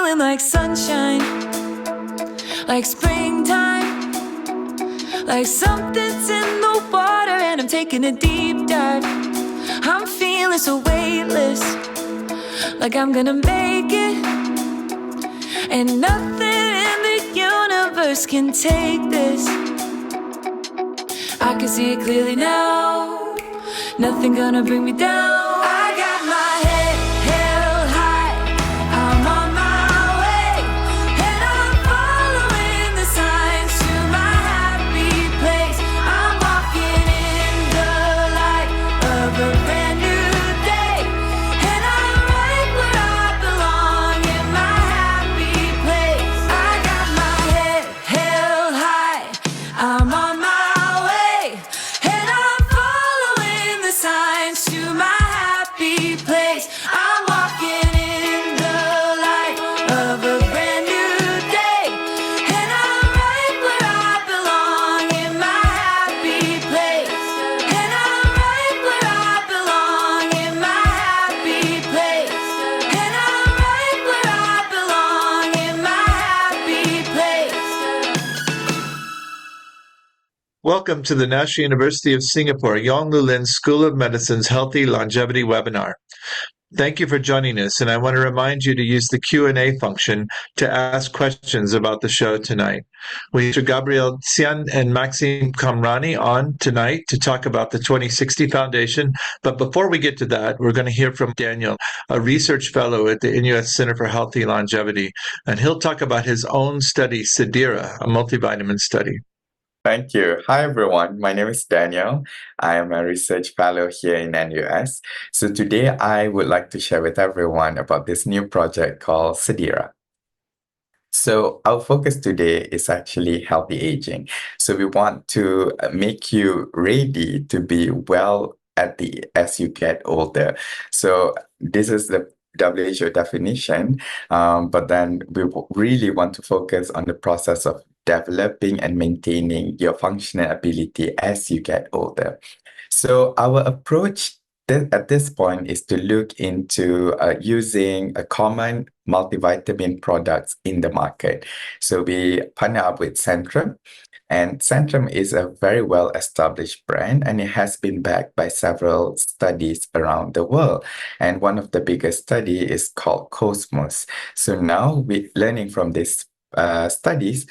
feeling like sunshine, like springtime, like something's in the water and I'm taking a deep dive. I'm feeling so weightless, like I'm gonna make it, and nothing in the universe can take this. I can see it clearly now, nothing gonna bring me down. I got my head held high, I'm on my way, and I'm following the signs to my happy place. I'm walking in the light of a brand new day, and I'm right where I belong in my happy place. I got my head held high, I'm on my way, and I'm following the signs to my happy place. I'm walking in the light of a brand new day, and I'm right where I belong in my happy place. And I'm right where I belong in my happy place. And I'm right where I belong in my happy place. Welcome to the National University of Singapore Yong Lin School of Medicine's Healthy Longevity webinar. Thank you for joining us, and I want to remind you to use the Q&A function to ask questions about the show tonight. We have Mr Gabriel Cian and Maxime Kamrani on tonight to talk about the 2060 Foundation. But before we get to that, we're going to hear from Daniel, a research fellow at the NUS Center for Healthy Longevity, and he'll talk about his own study, Sadira, a multivitamin study. Thank you. Hi, everyone. My name is Daniel. I am a research fellow here in NUS. So today I would like to share with everyone about this new project called Sadira. So our focus today is actually healthy aging. So we want to make you ready to be well as you get older. So this is the WHO definition, but then we really want to focus on the process of developing and maintaining your functional ability as you get older. So our approach at this point is to look into using a common multivitamin products in the market. So we partner up with Centrum, and Centrum is a very well-established brand, and it has been backed by several studies around the world. And one of the biggest study is called Cosmos. So now we're learning from this studies,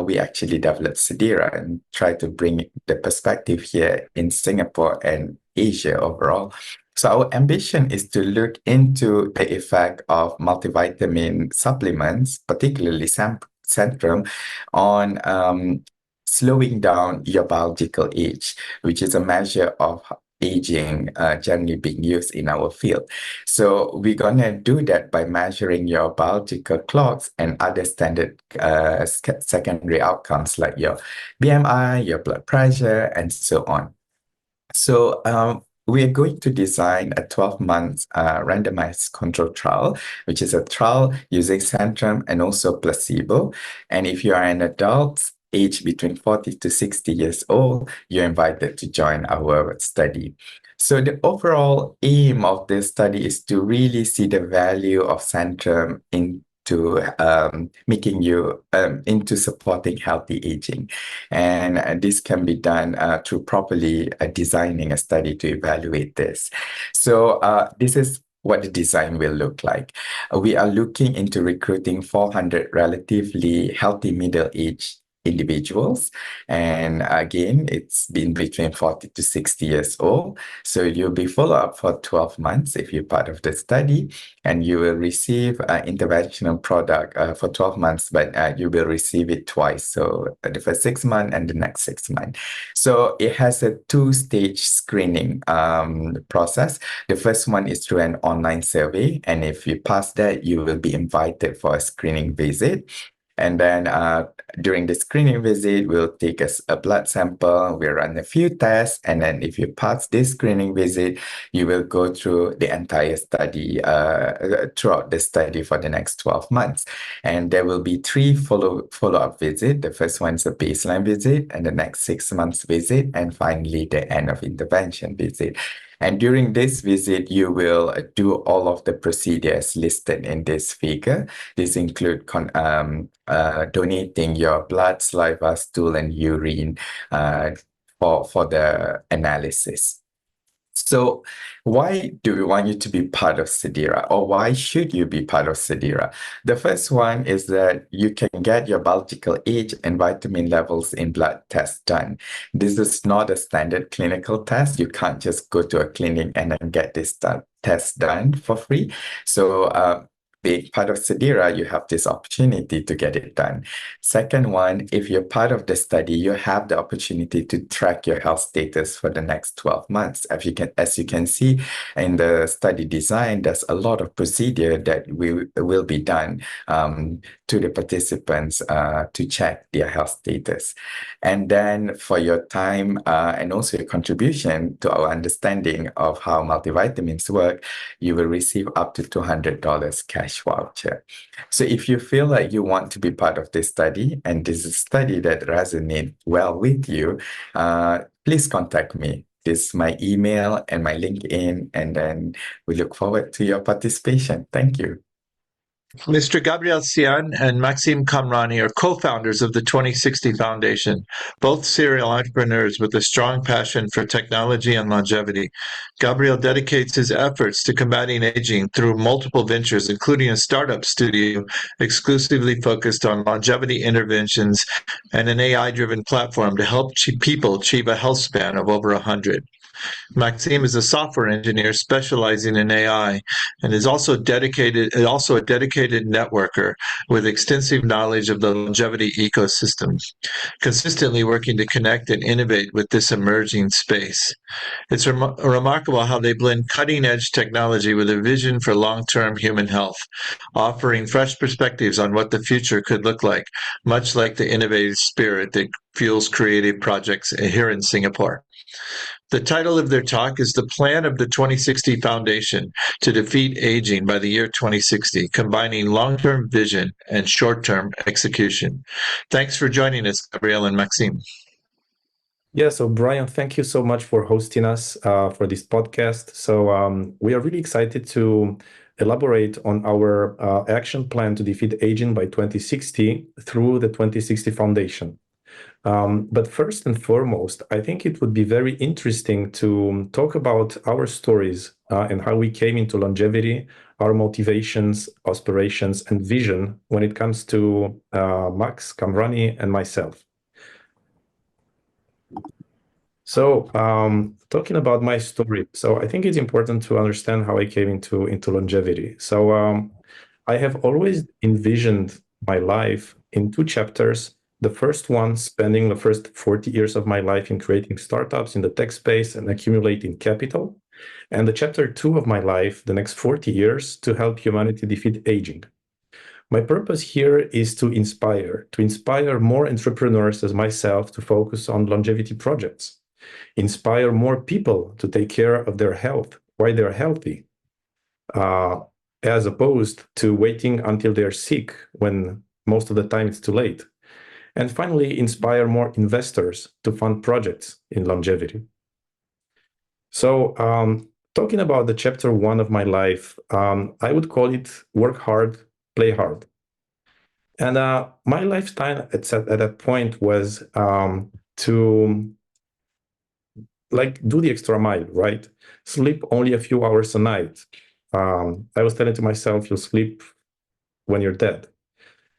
we actually developed Sadira and try to bring the perspective here in Singapore and Asia overall. So our ambition is to look into the effect of multivitamin supplements, particularly Centrum, on slowing down your biological age, which is a measure of aging generally being used in our field. So we're going to do that by measuring your biological clocks and other standard secondary outcomes like your BMI, your blood pressure, and so on. So we are going to design a 12-month randomized control trial, which is a trial using Centrum and also placebo. And if you are an adult, age between 40 to 60 years old, you're invited to join our study. So the overall aim of this study is to really see the value of Centrum into making you into supporting healthy aging. And this can be done through properly designing a study to evaluate this. So this is what the design will look like. We are looking into recruiting 400 relatively healthy middle-aged individuals, and again it's been between 40 to 60 years old. So you'll be followed up for 12 months if you're part of the study, and you will receive an interventional product for 12 months, but you will receive it twice, so the first 6 months and the next 6 months. So it has a two-stage screening process. The first one is through an online survey, and if you pass that, you will be invited for a screening visit. And then during the screening visit, we'll take a blood sample, we'll run a few tests, and then if you pass this screening visit, you will go through the entire study, throughout the study for the next 12 months. And there will be 3 follow-up visits. The first one is a baseline visit, and the next 6 months visit, and finally the end of intervention visit. And during this visit, you will do all of the procedures listed in this figure. These include donating your blood, saliva, stool, and urine for the analysis. So why do we want you to be part of Sadira, or why should you be part of Sadira? The first one is that you can get your biological age and vitamin levels in blood tests done. This is not a standard clinical test. You can't just go to a clinic and then get this test done for free. So being part of Sadira, you have this opportunity to get it done. Second one, if you're part of the study, you have the opportunity to track your health status for the next 12 months. As you can see in the study design, there's a lot of procedure that will be done to the participants to check their health status. And then for your time and also your contribution to our understanding of how multivitamins work, you will receive up to $200 cash voucher. So if you feel like you want to be part of this study and this is a study that resonates well with you, please contact me. This is my email and my LinkedIn, and then we look forward to your participation. Thank you. Mr. Gabriel Cian and Maxime Kamrani are co-founders of the 2060 Foundation, both serial entrepreneurs with a strong passion for technology and longevity. Gabriel dedicates his efforts to combating aging through multiple ventures, including a startup studio exclusively focused on longevity interventions and an AI-driven platform to help people achieve a health span of over 100. Maxime is a software engineer specializing in AI and is also a dedicated networker with extensive knowledge of the longevity ecosystem, consistently working to connect and innovate with this emerging space. It's remarkable how they blend cutting-edge technology with a vision for long-term human health, offering fresh perspectives on what the future could look like, much like the innovative spirit that fuels creative projects here in Singapore. The title of their talk is The Plan of the 2060 Foundation to Defeat Aging by the Year 2060, combining long-term vision and short-term execution. Thanks for joining us, Gabriel and Maxime. Yeah, so Brian, thank you so much for hosting us for this podcast. So we are really excited to elaborate on our action plan to defeat aging by 2060 through the 2060 Foundation. But first and foremost, I think it would be very interesting to talk about our stories and how we came into longevity, our motivations, aspirations, and vision when it comes to Max Kamrani and myself. So talking about my story, so I think it's important to understand how I came into longevity. So I have always envisioned my life in two chapters. The first one, spending the first 40 years of my life in creating startups in the tech space and accumulating capital. And the chapter 2 of my life, the next 40 years, to help humanity defeat aging. My purpose here is to inspire more entrepreneurs as myself to focus on longevity projects, inspire more people to take care of their health while they're healthy, as opposed to waiting until they're sick when most of the time it's too late. And finally, inspire more investors to fund projects in longevity. So talking about the chapter 1 of my life, I would call it work hard, play hard. And my lifestyle at that point was to do the extra mile, right? Sleep only a few hours a night. I was telling to myself, you'll sleep when you're dead.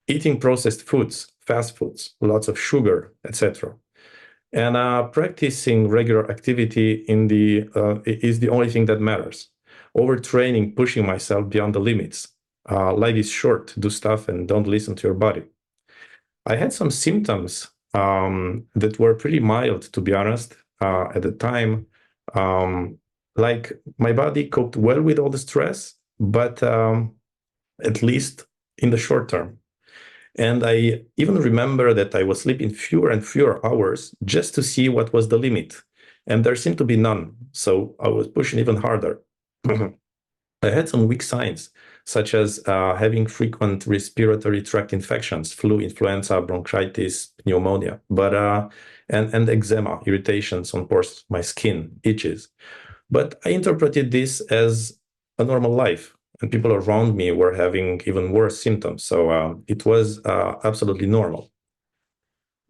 Eating processed foods, fast foods, lots of sugar, etc. And practicing regular activity is the only thing that matters. Overtraining, pushing myself beyond the limits. Life is short, do stuff and don't listen to your body. I had some symptoms that were pretty mild, to be honest, at the time. Like my body coped well with all the stress, but at least in the short term. And I even remember that I was sleeping fewer and fewer hours just to see what was the limit. And there seemed to be none. So I was pushing even harder. I had some weak signs, such as having frequent respiratory tract infections, flu, influenza, bronchitis, pneumonia, and eczema, irritations on my skin, itches. But I interpreted this as a normal life, and people around me were having even worse symptoms. So it was absolutely normal.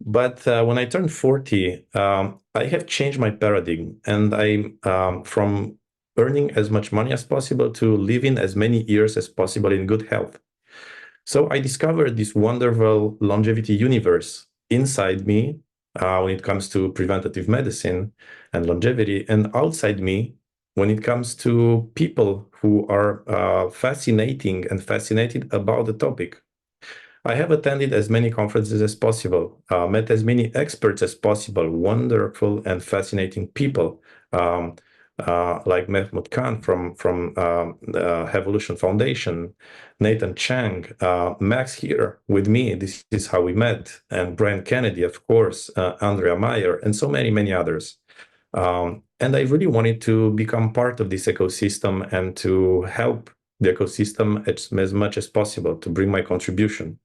But when I turned 40, I have changed my paradigm, and I'm from earning as much money as possible to living as many years as possible in good health. So I discovered this wonderful longevity universe inside me when it comes to preventative medicine and longevity, and outside me when it comes to people who are fascinating and fascinated about the topic. I have attended as many conferences as possible, met as many experts as possible, wonderful and fascinating people, like Mehmet Khan from Evolution Foundation, Nathan Chang, Max here with me. This is how we met, and Brian Kennedy, of course, Andrea Meyer, and so many others. And I really wanted to become part of this ecosystem and to help the ecosystem as much as possible, to bring my contribution.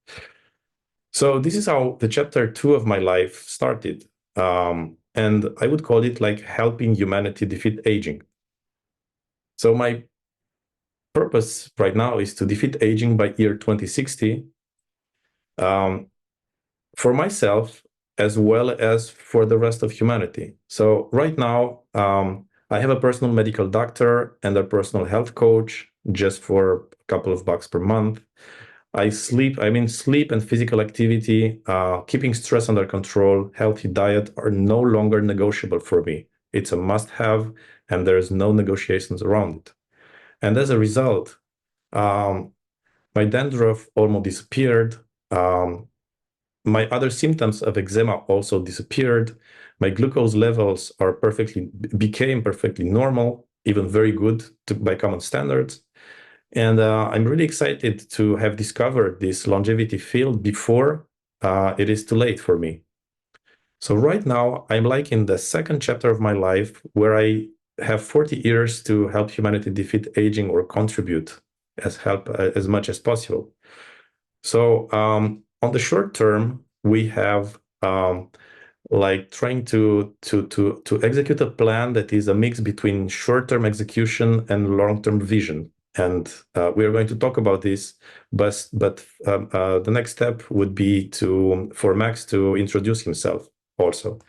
So this is how the chapter 2 of my life started. And I would call it like helping humanity defeat aging. So my purpose right now is to defeat aging by year 2060 for myself as well as for the rest of humanity. So right now, I have a personal medical doctor and a personal health coach just for a couple of bucks per month. Sleep and physical activity, keeping stress under control, healthy diet are no longer negotiable for me. It's a must-have, and there's no negotiations around it. And as a result, my dandruff almost disappeared. My other symptoms of eczema also disappeared. My glucose levels became perfectly normal, even very good by common standards. And I'm really excited to have discovered this longevity field before it is too late for me. So right now, I'm like in the second chapter of my life where I have 40 years to help humanity defeat aging or contribute as much as possible. So on the short term, we have like trying to execute a plan that is a mix between short-term execution and long-term vision. And we are going to talk about this, but the next step would be for Max to introduce himself also.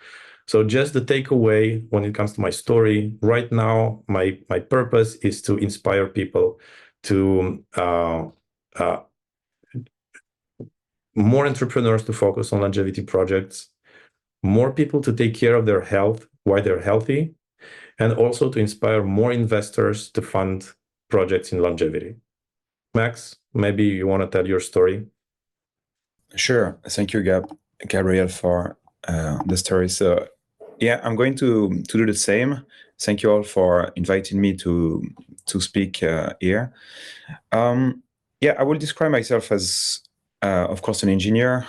So just the takeaway when it comes to my story, right now, my purpose is to inspire people to more entrepreneurs to focus on longevity projects, more people to take care of their health while they're healthy, and also to inspire more investors to fund projects in longevity. Max, maybe you want to tell your story? Sure. Thank you, Gabriel, for the story. So, yeah, I'm going to do the same. Thank you all for inviting me to speak here. Yeah, I will describe myself as, of course, an engineer,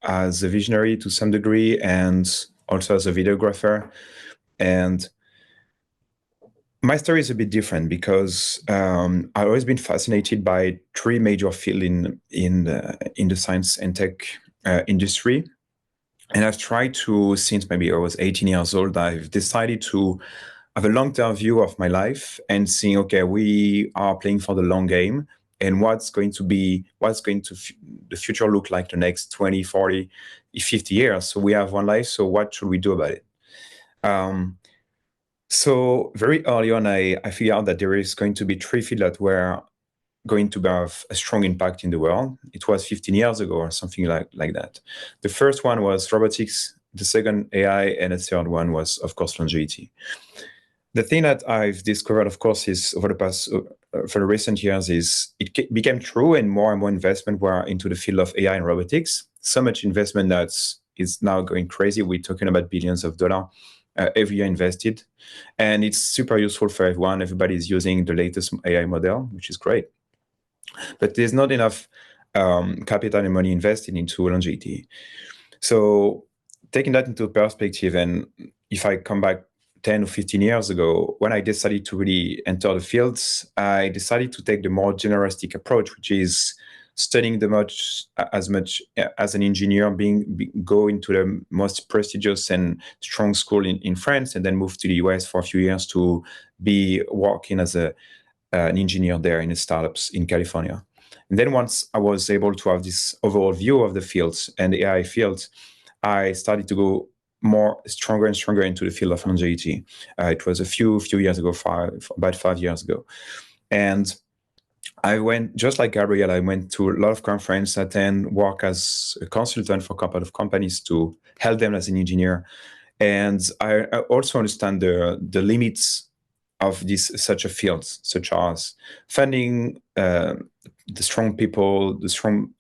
as a visionary to some degree, and also as a videographer. And my story is a bit different because I've always been fascinated by three major fields in the science and tech industry. And I've tried to, since maybe I was 18 years old, I've decided to have a long-term view of my life and seeing, okay, we are playing for the long game, and what's going to the future look like the next 20, 40, 50 years. So we have one life, so what should we do about it? So very early on, I figured out that there is going to be three fields that were going to have a strong impact in the world. It was 15 years ago or something like that. The first one was robotics, the second AI, and the third one was, of course, longevity. The thing that I've discovered, of course, is over the past, for the recent years, is it became true, and more investment were into the field of AI and robotics. So much investment that is now going crazy. We're talking about billions of dollars every year invested, and it's super useful for everyone. Everybody is using the latest AI model, which is great. But there's not enough capital and money invested into longevity. So taking that into perspective, and if I come back 10 or 15 years ago, when I decided to really enter the fields, I decided to take the more generalistic approach, which is studying as much as an engineer, go into the most prestigious and strong school in France, and then move to the US for a few years to be working as an engineer there in the startups in California. And then once I was able to have this overall view of the fields and the AI field, I started to go stronger and stronger into the field of longevity. It was a few years ago, about 5 years ago. And I went, just like Gabriel, I went to a lot of conferences, attend, work as a consultant for a couple of companies to help them as an engineer. And I also understand the limits of such a field, such as funding, the strong people, the strong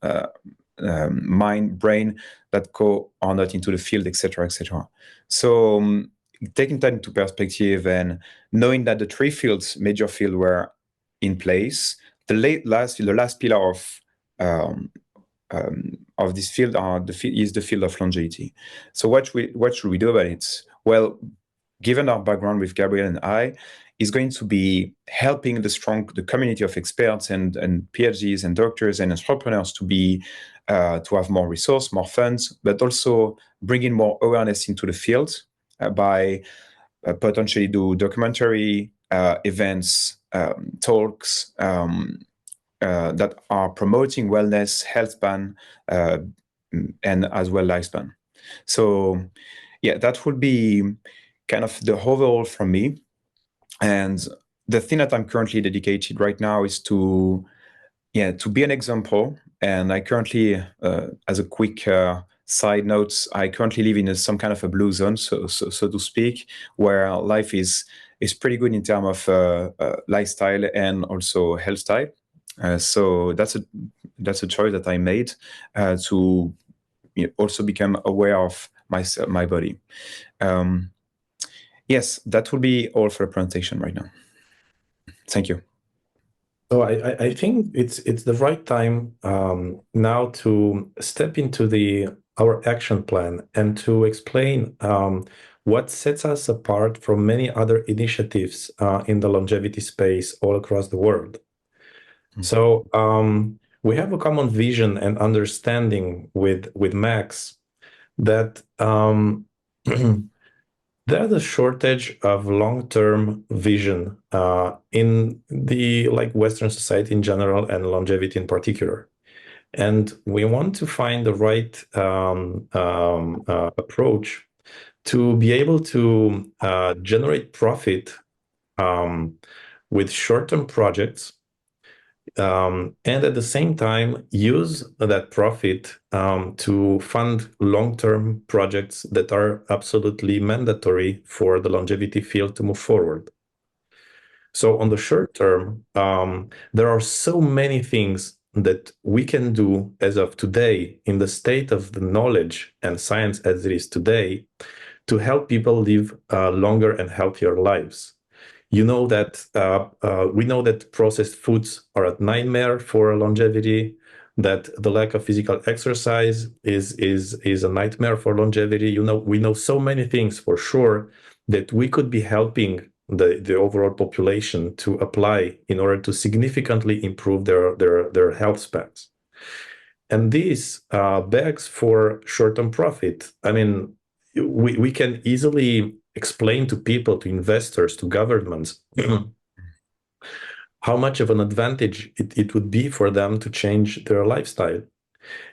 mind, brain that go or not into the field, etc., etc. So taking that into perspective and knowing that the three major fields were in place, the last pillar of this field is the field of longevity. So what should we do about it? Well, given our background with Gabriel and I, is going to be helping the community of experts and PhDs and doctors and entrepreneurs to have more resource, more funds, but also bringing more awareness into the field by potentially do documentary events, talks that are promoting wellness, health span, and as well lifespan. So yeah, that would be kind of the overall from me. And the thing that I'm currently dedicated right now is to be an example. And I currently, as a quick side note, I currently live in some kind of a blue zone, so to speak, where life is pretty good in terms of lifestyle and also health style. So that's a choice that I made to also become aware of my body. Yes, that will be all for the presentation right now. Thank you. So I think it's the right time now to step into our action plan and to explain what sets us apart from many other initiatives in the longevity space all across the world. Mm-hmm. So we have a common vision and understanding with Max that there's a shortage of long-term vision in the Western society in general and longevity in particular. And we want to find the right approach to be able to generate profit with short-term projects and at the same time use that profit to fund long-term projects that are absolutely mandatory for the longevity field to move forward. So on the short term, there are so many things that we can do as of today in the state of the knowledge and science as it is today to help people live longer and healthier lives. You know that we know that processed foods are a nightmare for longevity, that the lack of physical exercise is a nightmare for longevity. We know so many things for sure that we could be helping the overall population to apply in order to significantly improve their health spans. And this begs for short-term profit. I mean, we can easily explain to people, to investors, to governments, how much of an advantage it would be for them to change their lifestyle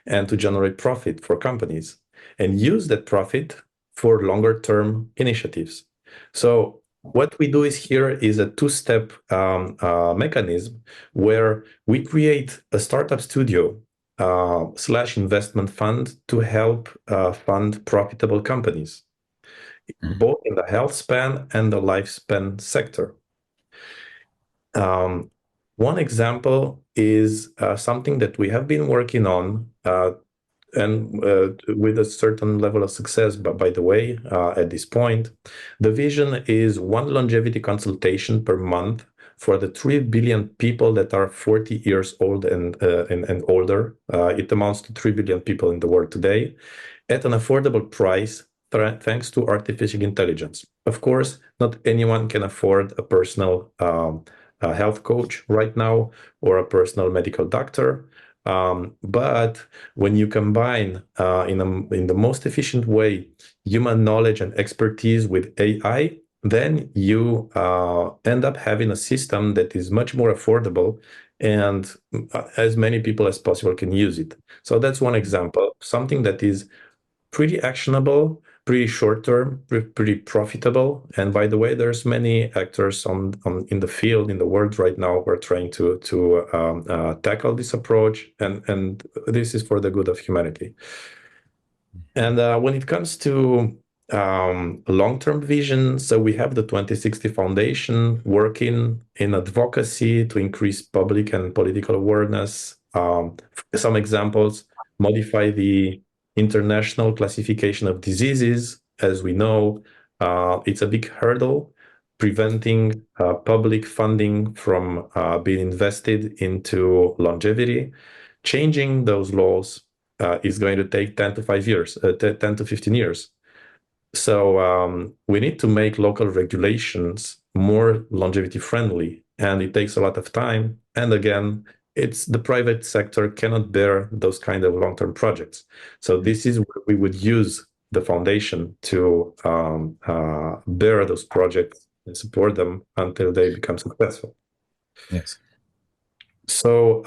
and to generate profit for companies and use that profit for longer term initiatives. So what we do here is a two-step mechanism where we create a startup studio / investment fund to help fund profitable companies, both in the health span and the lifespan sector. One example is something that we have been working on and with a certain level of success, but by the way, at this point, the vision is 1 longevity consultation per month for the 3 billion people that are 40 years old and older. It amounts to 3 billion people in the world today at an affordable price, thanks to artificial intelligence. Of course, not anyone can afford a personal health coach right now or a personal medical doctor, But when you combine in the most efficient way human knowledge and expertise with AI, then you end up having a system that is much more affordable, and as many people as possible can use it. So that's one example, something that is pretty actionable, pretty short term, pretty profitable. And by the way, there's many actors in the field, in the world right now, who are trying to tackle this approach, and this is for the good of humanity. And when it comes to long-term vision, so we have the 2060 Foundation working in advocacy to increase public and political awareness. Some examples: modify the international classification of diseases. As we know, it's a big hurdle preventing public funding from being invested into longevity. Changing those laws is going to take 10 to 15 years. So we need to make local regulations more longevity friendly, and it takes a lot of time. And again, it's the private sector cannot bear those kind of long-term projects. So this is where we would use the foundation to bear those projects and support them until they become successful. Yes. So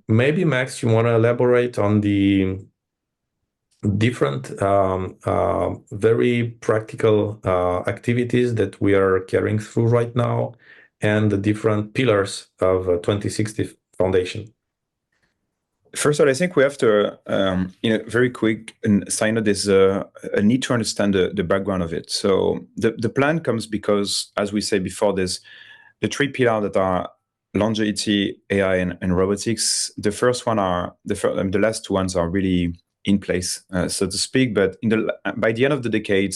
maybe, Max, you want to elaborate on the different very practical activities that we are carrying through right now, and the different pillars of 2060 Foundation. First of all, I think we have to, very quick sign note, there's a need to understand the background of it. So the plan comes because, as we said before, there's the three pillars that are longevity, AI, and robotics. The first one the last two ones are really in place, so to speak. But by the end of the decade,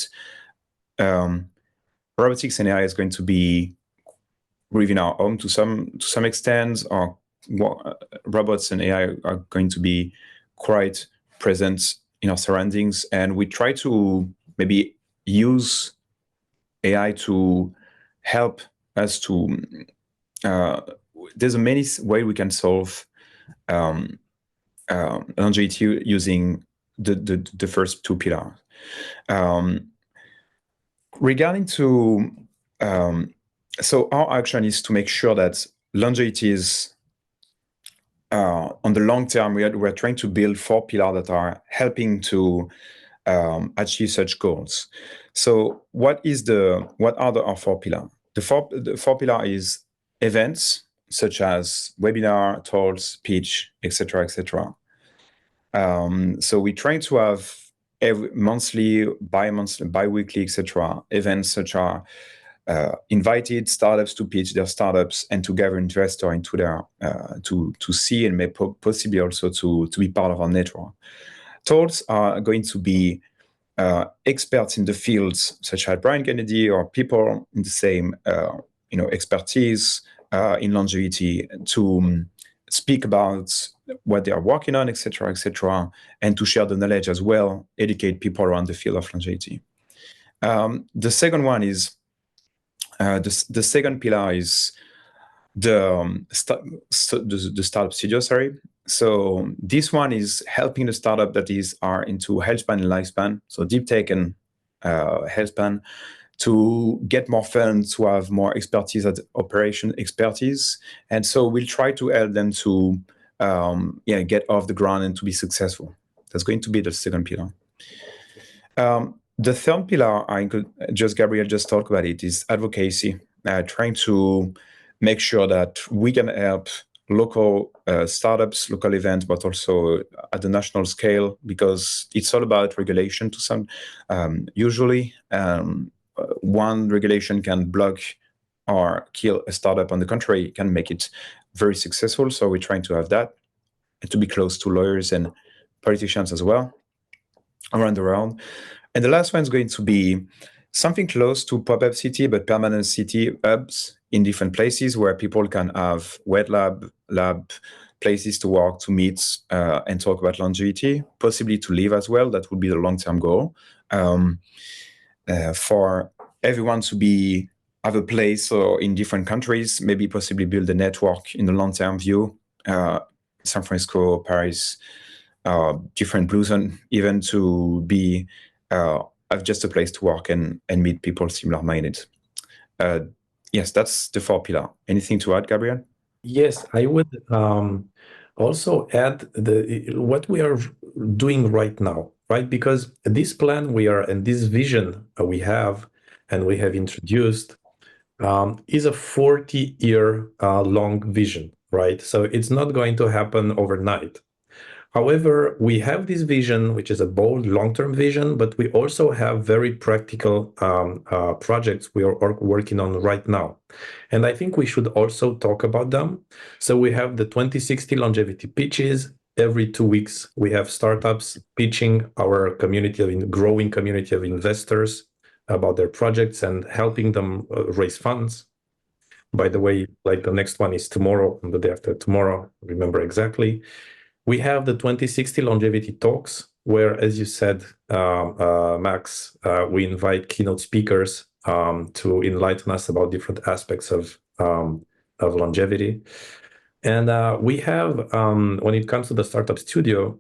robotics and AI is going to be within our home to some extent, or robots and AI are going to be quite present in our surroundings, and we try to maybe use AI to help us to. There's a many way we can solve longevity using the first two pillars. Regarding to so our action is to make sure that longevity is on the long term. We're trying to build four pillars that are helping to achieve such goals. So what are our four pillars? The four pillars is events such as webinar, talks, pitch, etc., etc. So we're trying to have monthly, bi-weekly, etc. events such as invited startups to pitch their startups and to gather investors into their to see and maybe possibly also to be part of our network. Talks are going to be experts in the fields such as Brian Kennedy or people in the same expertise in longevity to speak about what they are working on, etc., etc., and to share the knowledge as well, educate people around the field of longevity. The second one is the second pillar is the startup studio. So this one is helping the startup that are into health span and lifespan, so deep tech and health span, to get more funds, to have more expertise at operation expertise. And so we'll try to help them to get off the ground and to be successful. That's going to be the second pillar. The third pillar, Gabriel just talked about it, is advocacy, trying to make sure that we can help local startups, local events, but also at the national scale, because it's all about regulation to some. Usually, one regulation can block or kill a startup. On the contrary, it can make it very successful. So we're trying to have that, and to be close to lawyers and politicians as well around the world. And the last one is going to be something close to pop-up city, but permanent city hubs in different places where people can have wet lab places to work, to meet, and talk about longevity, possibly to live as well. That would be the long-term goal. For everyone to have a place or in different countries, maybe possibly build a network in the long-term view, San Francisco, Paris, different blue zone, even to be have just a place to work and meet people similar-minded. Yes, that's the 4 pillar. Anything to add, Gabriel? Yes, I would also add what we are doing right now, right? Because this plan and this vision we have and we have introduced is a 40-year long vision, right? So it's not going to happen overnight. However, we have this vision, which is a bold long-term vision, but we also have very practical projects we are working on right now. And I think we should also talk about them. So we have the 2060 longevity pitches. Every 2 weeks, we have startups pitching our growing community of investors about their projects and helping them raise funds. By the way, like the next one is tomorrow and the day after tomorrow, remember exactly. We have the 2060 longevity talks, where, as you said, Max, we invite keynote speakers to enlighten us about different aspects of longevity. And we have, when it comes to the startup studio,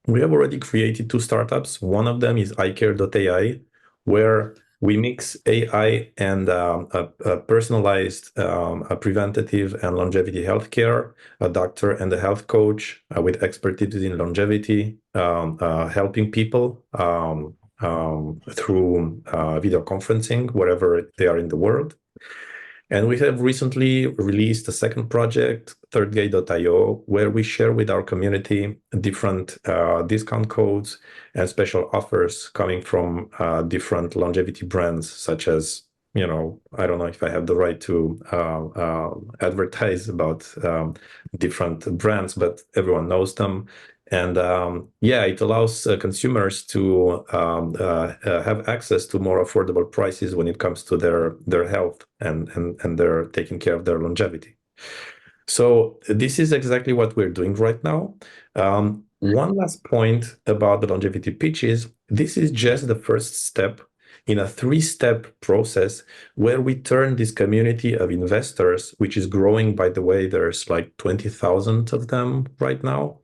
we have already created 2 startups. One of them is iCare.ai, where we mix AI and a personalized preventative and longevity healthcare, a doctor and a health coach with expertise in longevity, helping people through video conferencing wherever they are in the world. And we have recently released a second project, thirdgate.io, where we share with our community different discount codes and special offers coming from different longevity brands, such as, I don't know if I have the right to advertise about different brands, but everyone knows them. And it allows consumers to have access to more affordable prices when it comes to their health and their taking care of their longevity. So this is exactly what we're doing right now. One last point about the longevity pitches. This is just the first step in a 3-step process where we turn this community of investors, which is growing, by the way. There's like 20,000 of them right now.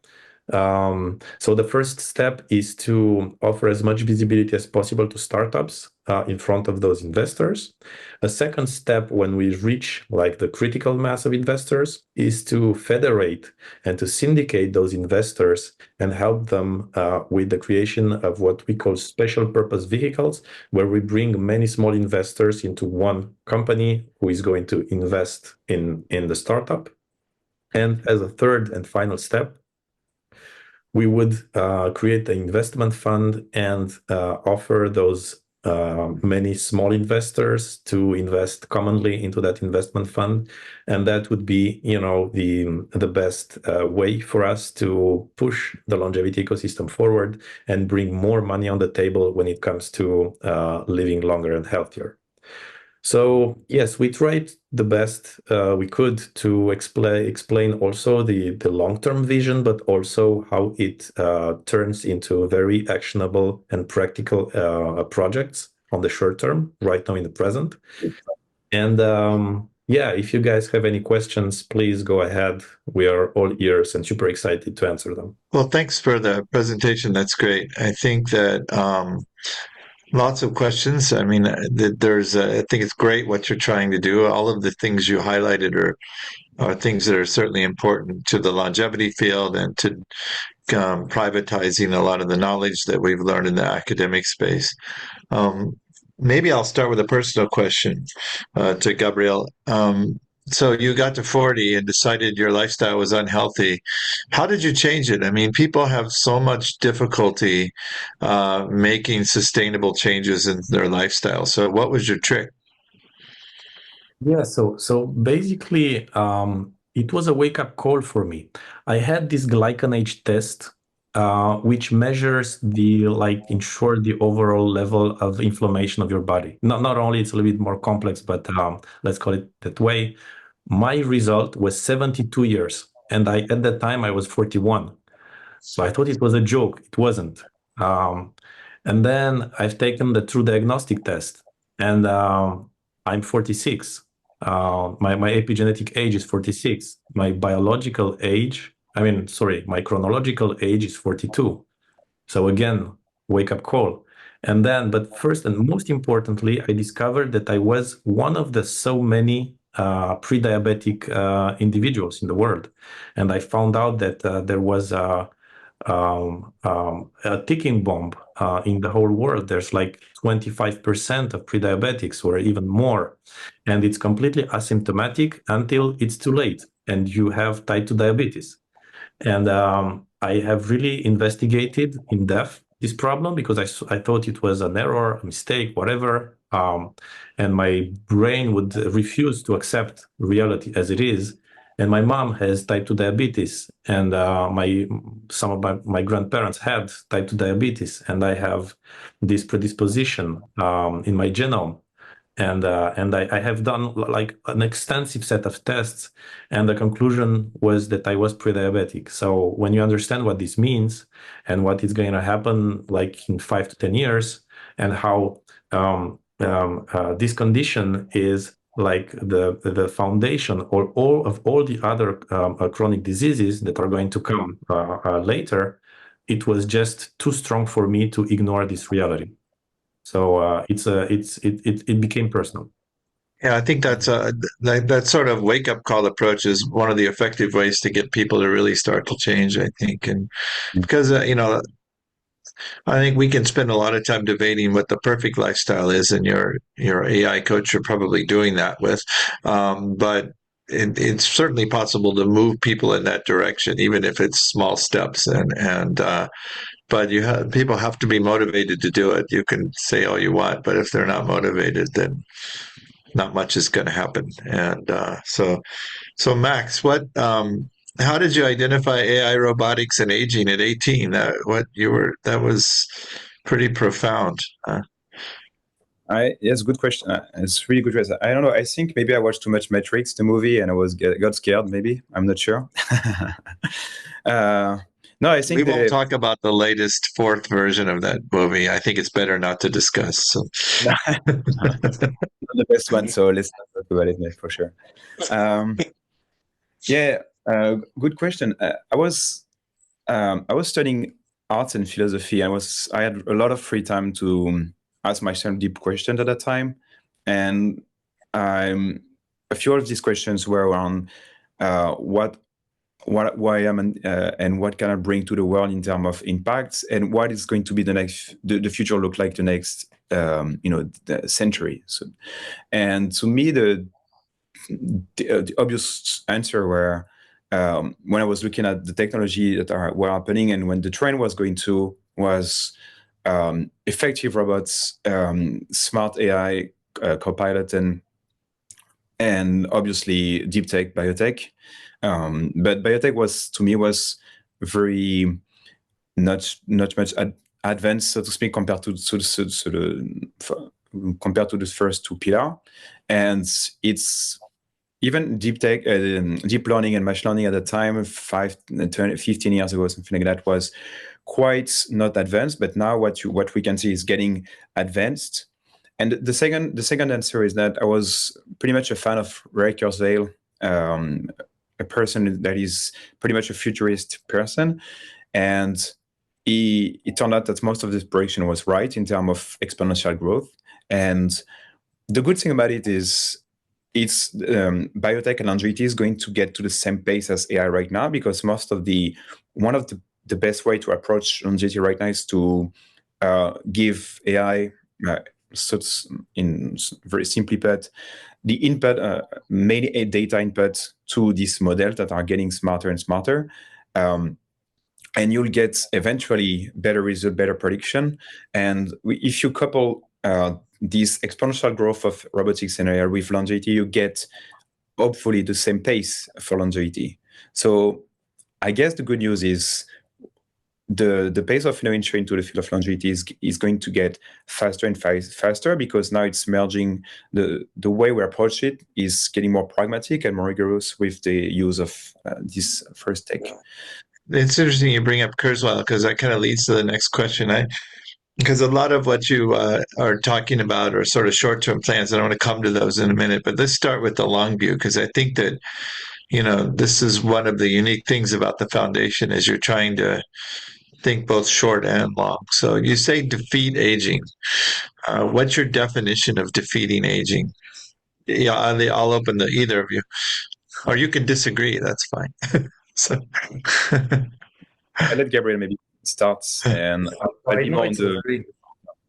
So the first step is to offer as much visibility as possible to startups in front of those investors. A second step, when we reach like the critical mass of investors, is to federate and to syndicate those investors and help them with the creation of what we call special purpose vehicles, where we bring many small investors into one company who is going to invest in the startup. And as a third and final step, we would create an investment fund and offer those many small investors to invest commonly into that investment fund. And that would be, the best way for us to push the longevity ecosystem forward and bring more money on the table when it comes to living longer and healthier. So yes, we tried the best we could to explain also the long-term vision, but also how it turns into very actionable and practical projects on the short term, right now in the present. And if you guys have any questions, please go ahead. We are all ears and super excited to answer them. Well, thanks for the presentation. That's great. I think that lots of questions. I mean, I think it's great what you're trying to do. All of the things you highlighted are things that are certainly important to the longevity field and to privatizing a lot of the knowledge that we've learned in the academic space. Maybe I'll start with a personal question to Gabriel. So you got to 40 and decided your lifestyle was unhealthy. How did you change it? I mean, people have so much difficulty making sustainable changes in their lifestyle. So what was your trick? Yeah, so basically, it was a wake-up call for me. I had this glycanage test, which measures in short, the overall level of inflammation of your body. Not only it's a little bit more complex, but let's call it that way. My result was 72 years, and at that time I was 41. So I thought it was a joke. It wasn't. And then I've taken the true diagnostic test, and I'm 46. My epigenetic age is 46. My biological age my chronological age is 42. So again, wake up call. And then, but first and most importantly, I discovered that I was one of the so many pre-diabetic individuals in the world. And I found out that there was a ticking bomb in the whole world. There's like 25% of pre-diabetics or even more. And it's completely asymptomatic until it's too late and you have type 2 diabetes. And I have really investigated in depth this problem because I thought it was an error, a mistake, whatever. And my brain would refuse to accept reality as it is. And my mom has type 2 diabetes, and some of my grandparents had type 2 diabetes, and I have this predisposition in my genome. And I have done like an extensive set of tests, and the conclusion was that I was pre-diabetic. So when you understand what this means and what is going to happen like in 5 to 10 years, and how this condition is like the foundation or all the other chronic diseases that are going to come later, it was just too strong for me to ignore this reality. So it became personal. Yeah, I think that's that sort of wake up call approach is one of the effective ways to get people to really start to change, I think. And because, I think we can spend a lot of time debating what the perfect lifestyle is, and your AI coach are probably doing that with. But it's certainly possible to move people in that direction, even if it's small steps. But people have to be motivated to do it. You can say all you want, but if they're not motivated, then not much is going to happen. And so Max, how did you identify AI, robotics, and aging at 18? That was pretty profound. Yes, good question. It's a really good question. I don't know. I think maybe I watched too much Matrix, the movie, and I got scared. Maybe I'm not sure. No, I think we won't talk about the latest fourth version of that movie. I think it's better not to discuss. So. Not the best one, so let's not talk about it for sure. Good question. I was studying arts and philosophy. I had a lot of free time to ask myself deep questions at that time, and a few of these questions were around why I'm and what can I bring to the world in terms of impacts, and what is going to be the future look like the next the century. So, and to me the obvious answer were when I was looking at the technology that were happening, and when the trend was going to was effective robots, smart AI, copilot, and obviously deep tech, biotech. But biotech was very not much advanced, so to speak, compared to the first two pillars. And it's even deep tech, deep learning and machine learning at the time, 15 years ago, something like that, was quite not advanced. But now what we can see is getting advanced. And the second answer is that I was pretty much a fan of Ray Kurzweil, a person that is pretty much a futurist person, and it turned out that most of this prediction was right in terms of exponential growth. And the good thing about it is it's biotech and longevity is going to get to the same pace as AI right now, because one of the best way to approach longevity right now is to give AI, in very simply put, the input, many data input to these models that are getting smarter and smarter. And you'll get eventually better result, better prediction. And if you couple this exponential growth of robotics and AI with longevity, you get hopefully the same pace for longevity. So I guess the good news is the pace of entry into the field of longevity is going to get faster and faster, because now it's merging the way we approach it is getting more pragmatic and more rigorous with the use of this first tech. It's interesting you bring up Kurzweil, because that kind of leads to the next question. Because a lot of what you are talking about are sort of short-term plans, and I want to come to those in a minute. But let's start with the long view, because I think that this is one of the unique things about the foundation is you're trying to think both short and long. So you say defeat aging. What's your definition of defeating aging? Yeah, I'll open to either of you, or you can disagree. That's fine. So, I let Gabriel maybe start, and I'll be more on the.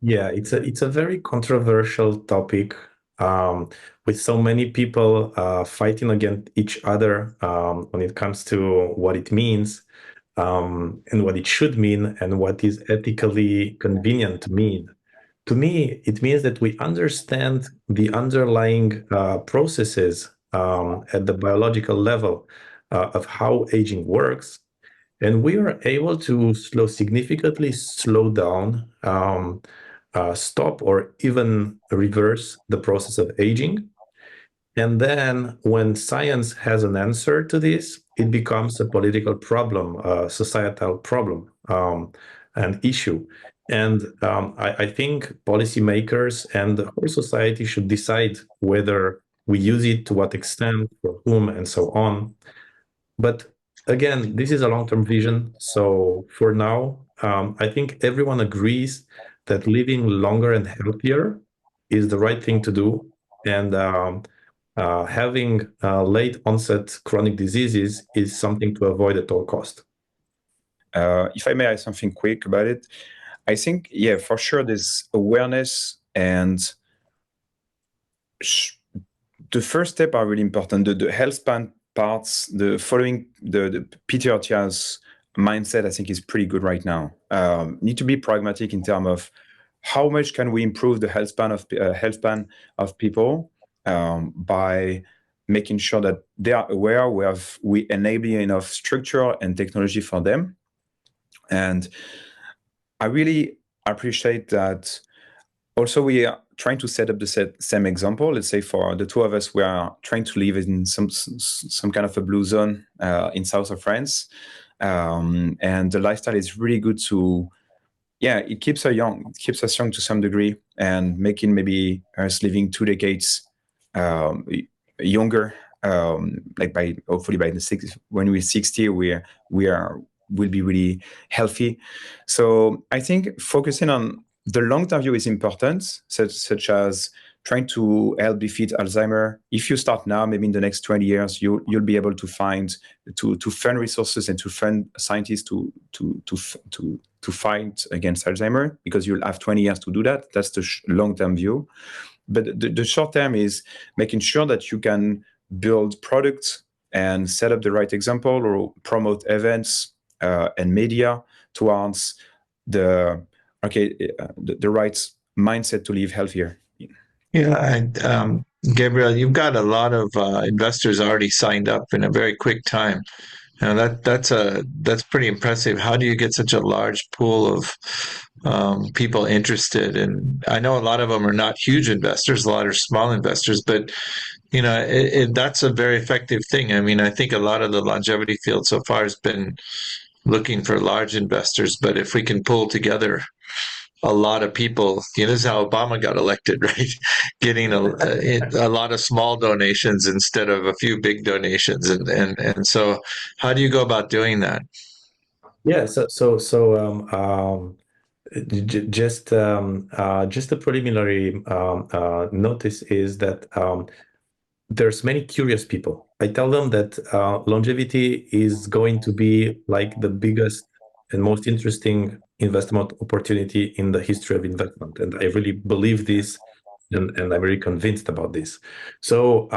Yeah, it's a very controversial topic, with so many people fighting against each other when it comes to what it means, and what it should mean, and what is ethically convenient to mean. To me, it means that we understand the underlying processes at the biological level of how aging works, and we are able to significantly slow down, stop, or even reverse the process of aging. And then when science has an answer to this, it becomes a political problem, a societal problem, an issue. And I think policymakers and the whole society should decide whether we use it, to what extent, for whom, and so on. But again, this is a long-term vision. So for now, I think everyone agrees that living longer and healthier is the right thing to do. And having late onset chronic diseases is something to avoid at all cost. If I may add something quick about it, I think, yeah, for sure, there's awareness, and the first step are really important. The health span parts, the following the Peter Attia's mindset, I think, is pretty good right now. Need to be pragmatic in terms of how much can we improve the health span of people by making sure that they are aware. We enable enough structure and technology for them. And I really appreciate that. Also, we are trying to set up the same example. Let's say for the two of us, we are trying to live in some kind of a blue zone in south of France, and the lifestyle is really good to. Yeah, it keeps us young. It keeps us young to some degree, and making maybe us living 2 decades younger. Like hopefully by the 60s, when we're 60, will be really healthy. So I think focusing on the long-term view is important, such as trying to help defeat Alzheimer. If you start now, maybe in the next 20 years, you'll be able to fund resources and to fund scientists to fight against Alzheimer, because you'll have 20 years to do that. That's the long-term view. But the short term is making sure that you can build products and set up the right example, or promote events and media towards the right mindset to live healthier. Yeah, and Gabriel, you've got a lot of investors already signed up in a very quick time. That's pretty impressive. How do you get such a large pool of people interested? And I know a lot of them are not huge investors, a lot are small investors, but that's a very effective thing. I mean, I think a lot of the longevity field so far has been looking for large investors, but if we can pull together a lot of people, this is how Obama got elected, right? Getting a lot of small donations instead of a few big donations, and so how do you go about doing that? Yeah, just a preliminary notice is that there's many curious people. I tell them that longevity is going to be like the biggest and most interesting investment opportunity in the history of investment. And I really believe this, and I'm very convinced about this. So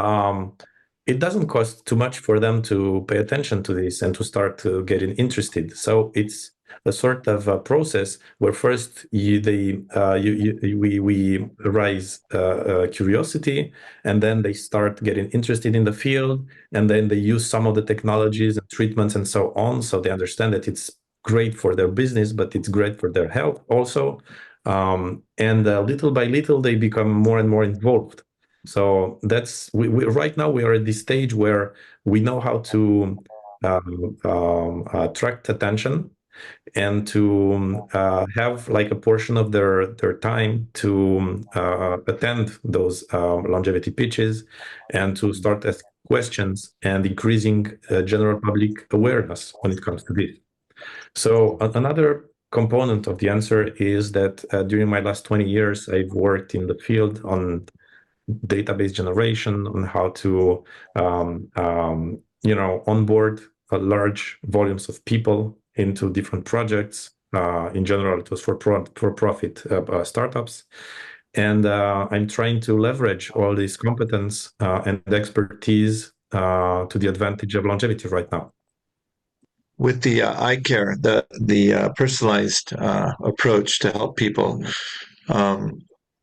it doesn't cost too much for them to pay attention to this and to start getting interested. So it's a sort of a process where first we raise curiosity, and then they start getting interested in the field, and then they use some of the technologies and treatments and so on, so they understand that it's great for their business, but it's great for their health also. And little by little, they become more and more involved. So that's right now we are at this stage where we know how to attract attention, and to have like a portion of their time to attend those longevity pitches, and to start questions and increasing general public awareness when it comes to this. So another component of the answer is that during my last 20 years, I've worked in the field on database generation, on how to onboard large volumes of people into different projects. In general, it was for profit startups. And I'm trying to leverage all this competence and expertise to the advantage of longevity right now. With the eye care, the personalized approach to help people,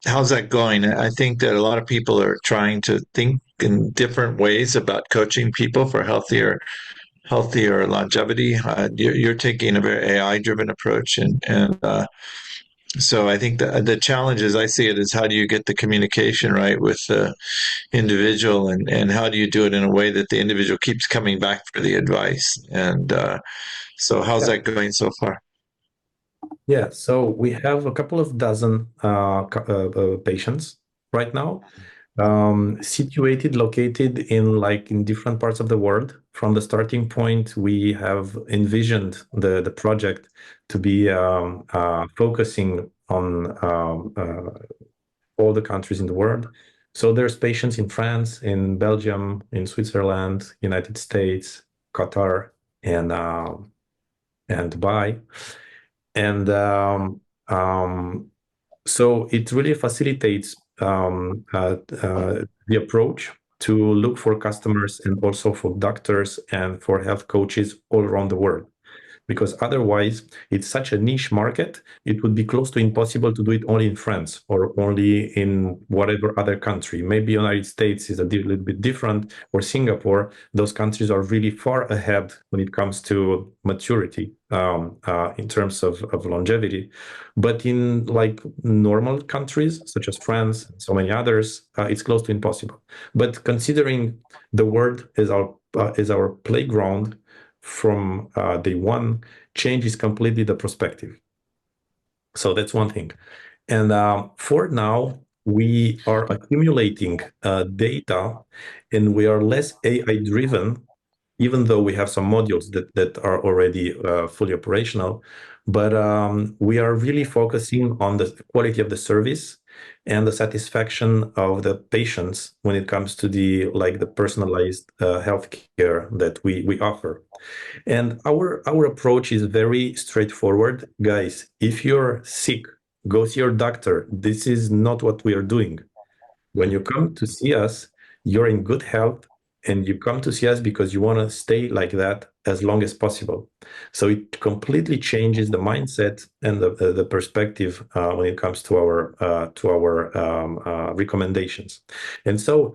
how's that going? I think that a lot of people are trying to think in different ways about coaching people for healthier longevity. You're taking a very AI-driven approach, and so I think the challenge, as I see it, is how do you get the communication right with the individual, and how do you do it in a way that the individual keeps coming back for the advice? And so how's that going so far? Yeah, so we have a couple of dozen patients right now, located in different parts of the world. From the starting point, we have envisioned the project to be focusing on all the countries in the world. So there's patients in France, in Belgium, in Switzerland, United States, Qatar, and Dubai. And so it really facilitates the approach to look for customers and also for doctors and for health coaches all around the world. Because otherwise, it's such a niche market, it would be close to impossible to do it only in France or only in whatever other country. Maybe United States is a little bit different, or Singapore. Those countries are really far ahead when it comes to maturity in terms of longevity. But in normal countries, such as France, and so many others, it's close to impossible. But considering the world is our playground, from day one, changes completely the perspective. So that's one thing. And for now, we are accumulating data, and we are less AI-driven, even though we have some modules that are already fully operational. But we are really focusing on the quality of the service and the satisfaction of the patients when it comes to the personalized healthcare that we offer. And our approach is very straightforward. Guys, if you're sick, go see your doctor. This is not what we are doing. When you come to see us, you're in good health, and you come to see us because you want to stay like that as long as possible. So it completely changes the mindset and the perspective when it comes to our recommendations. And so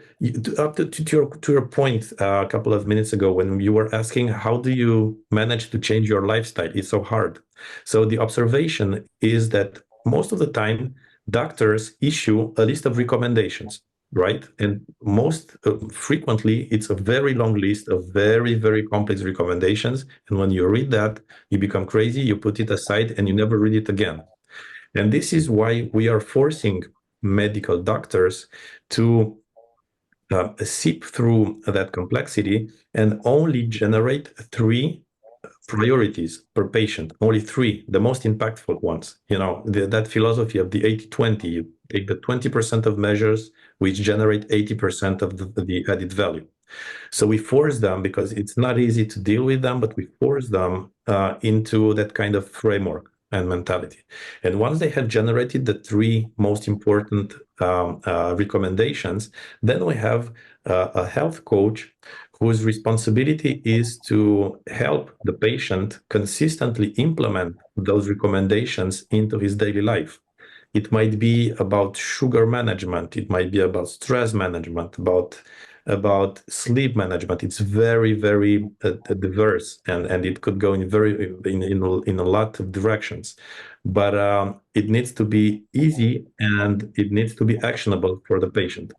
up to your point a couple of minutes ago, when you were asking how do you manage to change your lifestyle, it's so hard. So the observation is that most of the time doctors issue a list of recommendations, right? And most frequently, it's a very long list of very, very complex recommendations. And when you read that, you become crazy, you put it aside, and you never read it again. And this is why we are forcing medical doctors to sift through that complexity and only generate 3 priorities per patient, only 3, the most impactful ones. That philosophy of the 80-20, you take the 20% of measures which generate 80% of the added value. So we force them, because it's not easy to deal with them, but we force them into that kind of framework and mentality. And once they have generated the 3 most important recommendations, then we have a health coach whose responsibility is to help the patient consistently implement those recommendations into his daily life. It might be about sugar management, it might be about stress management, about sleep management. It's very, very diverse, and it could go in a lot of directions. But it needs to be easy, and it needs to be actionable for the patient.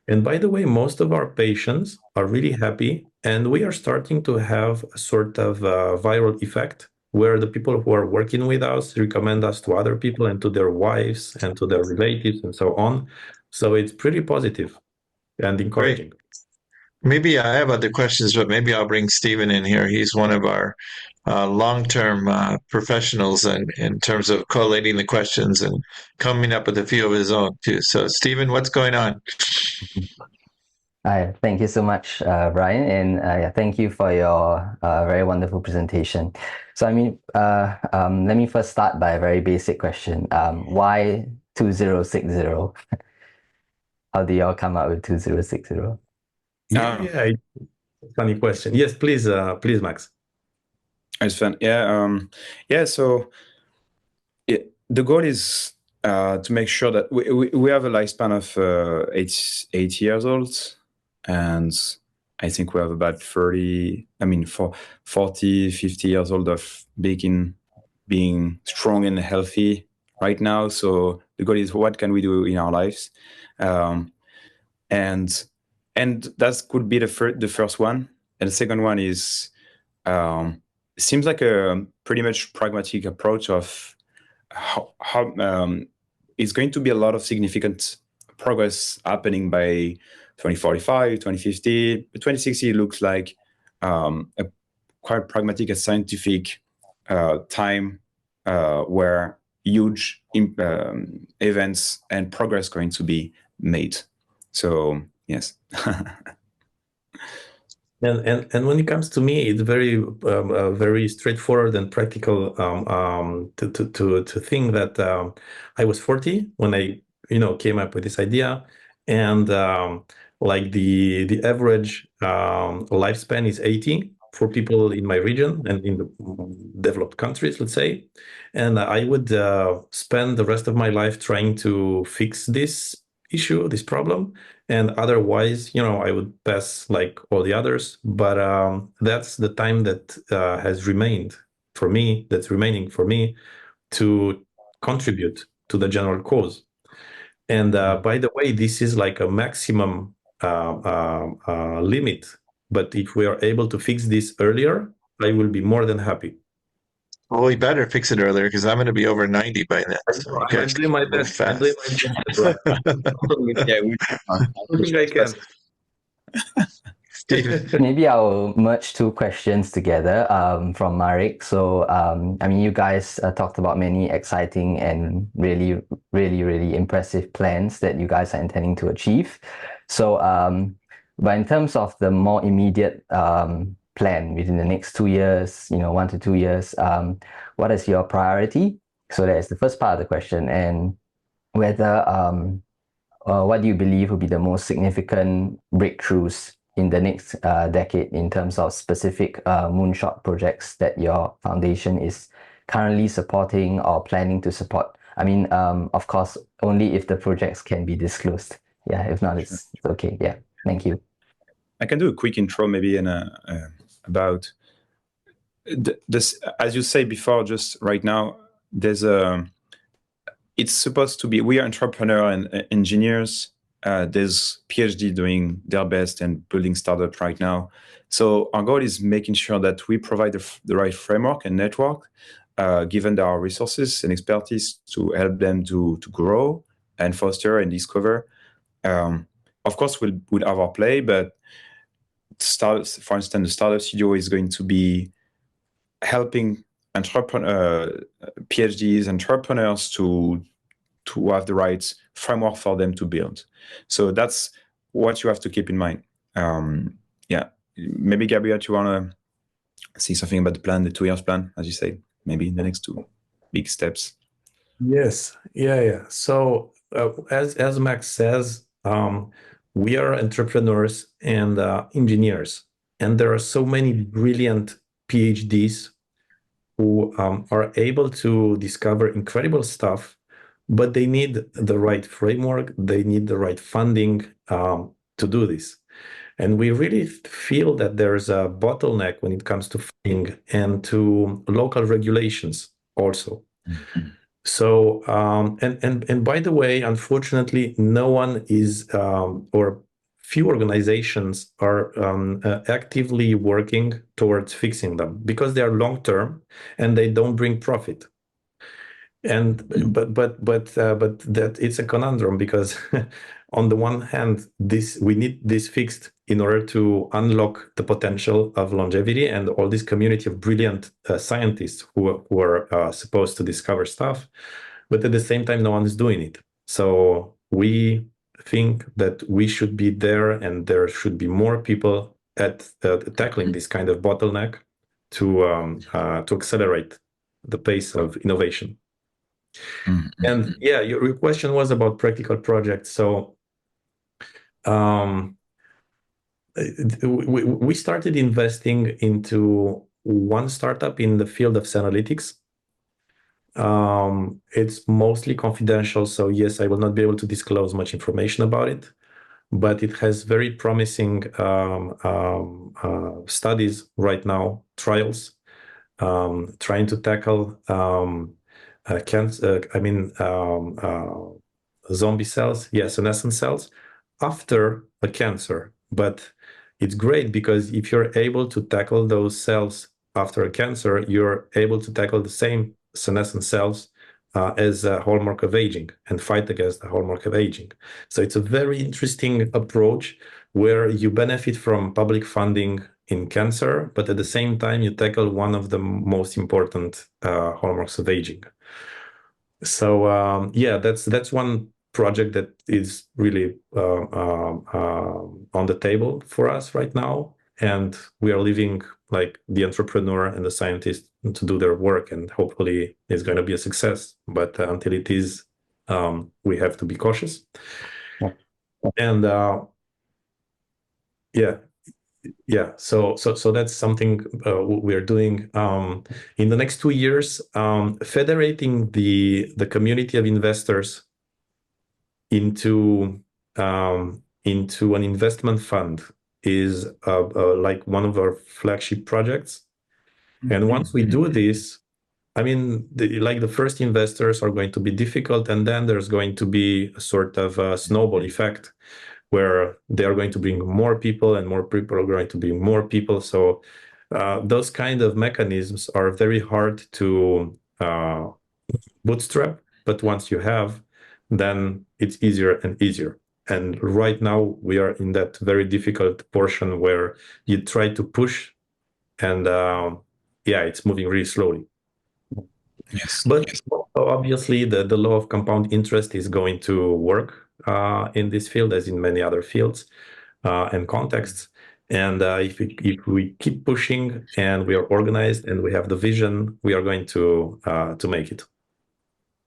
And by the way, most of our patients are really happy, and we are starting to have a sort of viral effect where the people who are working with us recommend us to other people and to their wives and to their relatives and so on. So it's pretty positive and encouraging. Maybe I have other questions, but maybe I'll bring Stephen in here. He's one of our long-term professionals in terms of collating the questions and coming up with a few of his own too. So, Stephen, what's going on? Hi, thank you so much, Brian, and yeah, thank you for your very wonderful presentation. So, let me first start by a very basic question. Why 2060? How do y'all come up with 2060? Yeah, funny question. Yes, please, please, Max. It's fun. Yeah. So the goal is to make sure that we have a lifespan of 8 years old, and I think we have about 40, 50 years old of being strong and healthy right now. So the goal is, what can we do in our lives? And that could be the first one. And the second one is, seems like a pretty much pragmatic approach of how it's going to be a lot of significant progress happening by 2045, 2050. 2060 looks like a quite pragmatic and scientific time where huge events and progress going to be made. So yes. And when it comes to me, it's very straightforward and practical to think that I was 40 when I came up with this idea, and like the average lifespan is 80 for people in my region and in the developed countries, let's say, and I would spend the rest of my life trying to fix this issue, this problem, and otherwise, I would pass like all the others. But that's the time that has remained for me, that's remaining for me to contribute to the general cause. And by the way, this is like a maximum limit. But if we are able to fix this earlier, I will be more than happy. Well, we better fix it earlier because I'm going to be over 90 by then. So I'm doing my best. I'm doing my best. Yeah, I think I can. Stephen. Maybe I'll merge two questions together from Marek. So, you guys talked about many exciting and really, really, really impressive plans that you guys are intending to achieve. So, but in terms of the more immediate plan within the next 2 years, 1 to 2 years, what is your priority? So that is the first part of the question. And whether, what do you believe will be the most significant breakthroughs in the next decade in terms of specific moonshot projects that your foundation is currently supporting or planning to support? Of course, only if the projects can be disclosed. Yeah, if not, it's okay. Yeah, thank you. I can do a quick intro maybe about this. As you say before, just right now, it's supposed to be, we are entrepreneurs and engineers. There's PhD doing their best and building startups right now. So our goal is making sure that we provide the right framework and network, given our resources and expertise to help them to grow and foster and discover. Of course, we'll have our play, but for instance, the startup studio is going to be helping PhDs, entrepreneurs to have the right framework for them to build. So that's what you have to keep in mind. Maybe Gabriel, you want to say something about the plan, the 2 years plan, as you say, maybe in the next 2 big steps. Yes, yeah. So as Max says, we are entrepreneurs and engineers, and there are so many brilliant PhDs who are able to discover incredible stuff, but they need the right framework, they need the right funding to do this. And we really feel that there's a bottleneck when it comes to funding and to local regulations also. Mm-hmm. So, and by the way, unfortunately, no one is, or few organizations are actively working towards fixing them because they are long-term and they don't bring profit. And but that it's a conundrum because on the one hand, we need this fixed in order to unlock the potential of longevity and all this community of brilliant scientists who are supposed to discover stuff, but at the same time, no one is doing it. So we think that we should be there, and there should be more people at tackling this kind of bottleneck to accelerate the pace of innovation. And yeah, your question was about practical projects. So we started investing into one startup in the field of analytics. It's mostly confidential, so yes, I will not be able to disclose much information about it, but it has very promising studies right now, trials, trying to tackle zombie cells, senescent cells, after a cancer. But it's great because if you're able to tackle those cells after a cancer, you're able to tackle the same senescent cells as a hallmark of aging and fight against the hallmark of aging. So it's a very interesting approach where you benefit from public funding in cancer, but at the same time, you tackle one of the most important hallmarks of aging. So yeah, that's one project that is really on the table for us right now, and we are leaving like the entrepreneur and the scientist to do their work, and hopefully it's going to be a success. But until it is, we have to be cautious. And so that's something we're doing in the next 2 years. Federating the community of investors into an investment fund is like one of our flagship projects. And once we do this, I mean, the first investors are going to be difficult, and then there's going to be a sort of a snowball effect where they are going to bring more people, and more people are going to bring more people. So those kind of mechanisms are very hard to bootstrap, but once you have, then it's easier and easier. And right now we are in that very difficult portion where you try to push, and it's moving really slowly. Yes. But obviously the law of compound interest is going to work in this field as in many other fields and contexts. And if we keep pushing and we are organized and we have the vision, we are going to make it.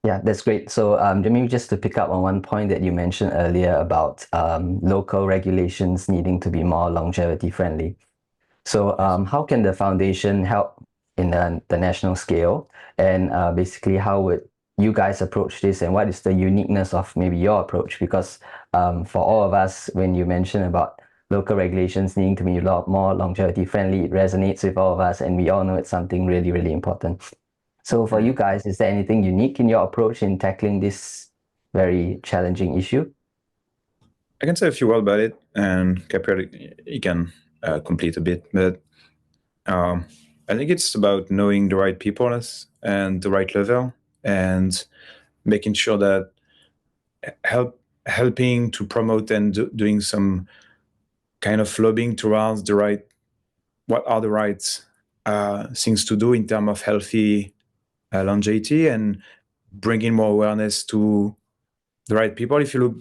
Yeah, that's great. So maybe just to pick up on one point that you mentioned earlier about local regulations needing to be more longevity friendly. So how can the foundation help in the national scale? And basically, how would you guys approach this, and what is the uniqueness of maybe your approach? Because for all of us, when you mention about local regulations needing to be a lot more longevity friendly, it resonates with all of us, and we all know it's something really, really important. So for you guys, is there anything unique in your approach in tackling this very challenging issue? I can say a few words about it, and Gabriel, you can complete a bit. But I think it's about knowing the right people and the right level, and making sure that helping to promote and doing some kind of lobbying towards what are the right things to do in terms of healthy longevity, and bringing more awareness to the right people. If you look,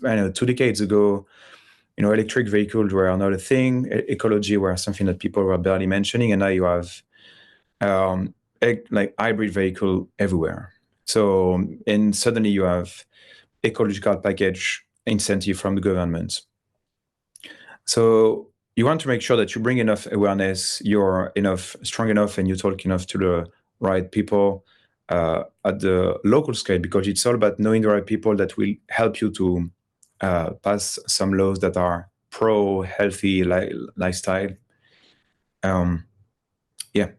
I know 2 decades ago, electric vehicles were not a thing. Ecology were something that people were barely mentioning, and now you have like hybrid vehicle everywhere. So, and suddenly you have ecological package incentive from the government. So you want to make sure that you bring enough awareness, you're strong enough, and you talk enough to the right people at the local scale, because it's all about knowing the right people that will help you to pass some laws that are pro-healthy lifestyle.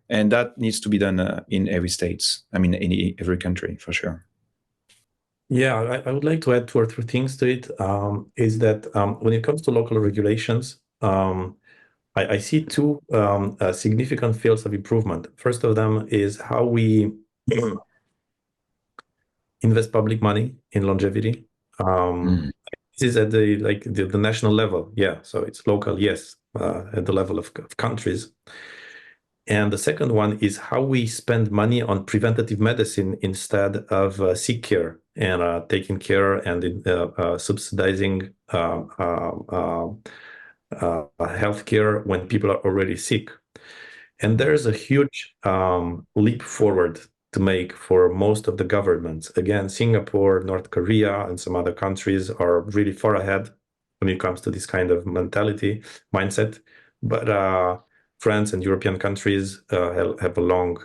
And that needs to be done in every state. I mean, in every country, for sure. Yeah, I would like to add 2 or 3 things to it. Is that when it comes to local regulations, I see 2 significant fields of improvement. First of them is how we invest public money in longevity. This is at the national level, yeah. So it's local, yes, at the level of countries. And the second one is how we spend money on preventative medicine instead of sick care and taking care and subsidizing healthcare when people are already sick. And there's a huge leap forward to make for most of the governments. Again, Singapore, North Korea, and some other countries are really far ahead when it comes to this kind of mindset. But France and European countries have a long